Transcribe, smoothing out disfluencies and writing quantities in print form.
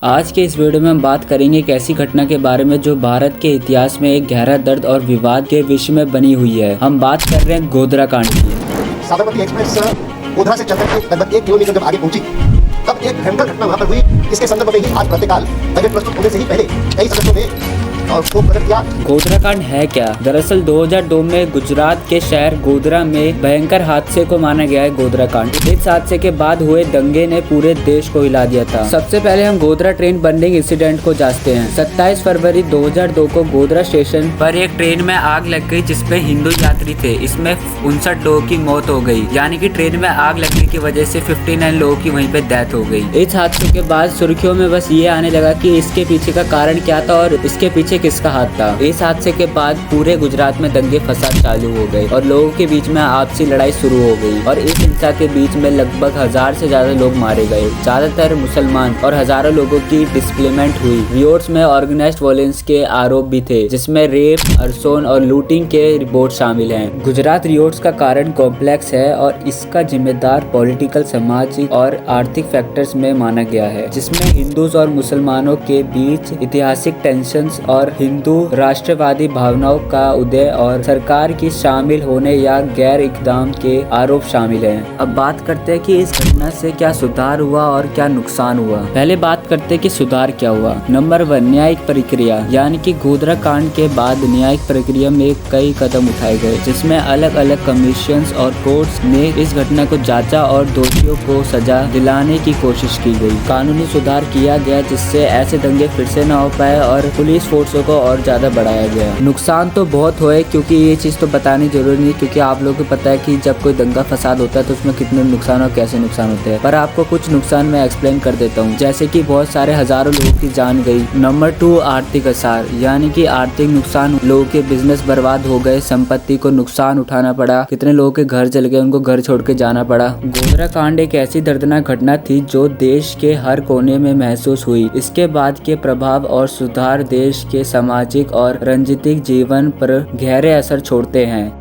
आज के इस वीडियो में हम बात करेंगे एक ऐसी घटना के बारे में जो भारत के इतिहास में एक गहरा दर्द और विवाद के विषय में बनी हुई है। हम बात कर रहे हैं गोधरा कांड की। साबरमती एक्सप्रेस गोधरा से चलकर के लगभग 1 किलोमीटर जब आगे पहुंची तब एक भयंकर घटना वहां पर हुई। इसके संदर्भ में ही आज प्रातःकाल बजट प्रस्तुत होने से ही पहले कई सदस्यों ने को प्रकट किया। गोधरा कांड है क्या? दरअसल 2002 में गुजरात के शहर गोधरा में भयंकर हादसे को माना गया है गोधरा कांड। इस हादसे के बाद हुए दंगे ने पूरे देश को हिला दिया था। सबसे पहले हम गोधरा ट्रेन बर्निंग इंसिडेंट को जांचते हैं। 27 फरवरी 2002 को गोधरा स्टेशन पर एक ट्रेन में आग लग गई जिसमें हिंदू यात्री थे। इसमें 59 लोगों की मौत हो गई, यानी कि ट्रेन में आग लगने की वजह से 59 लोगों की वहीं पे डेथ हो गई। इस हादसे के बाद सुर्खियों में बस ये आने लगा कि इसके पीछे का कारण क्या था और इसके पीछे किसका हाथ था। इस हादसे के बाद पूरे गुजरात में दंगे फसाद चालू हो गए और लोगों के बीच में आपसी लड़ाई शुरू हो गई और इस हिंसा के बीच में लगभग 1000 से ज्यादा लोग मारे गए, ज्यादातर मुसलमान, और हजारों लोगों की डिस्प्लेसमेंट हुई। रियोट्स में ऑर्गेनाइज्ड वायलेंस के आरोप भी थे जिसमें रेप, अर्सन और लूटिंग के रिपोर्ट शामिल हैं। गुजरात रियोट्स का कारण कॉम्प्लेक्स है और इसका जिम्मेदार पॉलिटिकल, सामाजिक और आर्थिक फैक्टर्स में माना गया है, जिसमें हिंदूज और मुसलमानों के बीच ऐतिहासिक टेंशंस और हिंदू राष्ट्रवादी भावनाओं का उदय और सरकार की शामिल होने या गैर इकदाम के आरोप शामिल हैं। अब बात करते हैं कि इस घटना से क्या सुधार हुआ और क्या नुकसान हुआ। पहले बात करते हैं कि सुधार क्या हुआ। नंबर 1, न्यायिक प्रक्रिया, यानी कि गोधरा कांड के बाद न्यायिक प्रक्रिया में कई कदम उठाए गए जिसमें अलग अलग कमीशंस और कोर्ट्स ने इस घटना को जांचा और दोषियों को सजा दिलाने की कोशिश की गई। कानूनी सुधार किया गया जिससे ऐसे दंगे फिर से न हो पाए और पुलिस फोर्सों को और ज्यादा बढ़ाया गया। नुकसान तो बहुत हुए, क्योंकि ये चीज तो बतानी जरूरी नहीं, क्योंकि आप लोगों को पता है कि जब कोई दंगा फसाद होता है तो उसमें कितने नुकसान और कैसे नुकसान होते हैं। पर आपको कुछ नुकसान मैं एक्सप्लेन कर देता हूँ, जैसे कि बहुत सारे हजारों लोगों की जान गई। नंबर 2, आर्थिक असर, यानी कि आर्थिक नुकसान, लोगों के बिजनेस बर्बाद हो गए, संपत्ति को नुकसान उठाना पड़ा, कितने लोगों के घर जल गए, उनको घर छोड़ के जाना पड़ा। गोधरा कांड एक ऐसी दर्दनाक घटना थी जो देश के हर कोने में महसूस हुई। इसके बाद के प्रभाव और सुधार देश के सामाजिक और राजनीतिक जीवन पर गहरे असर छोड़ते हैं।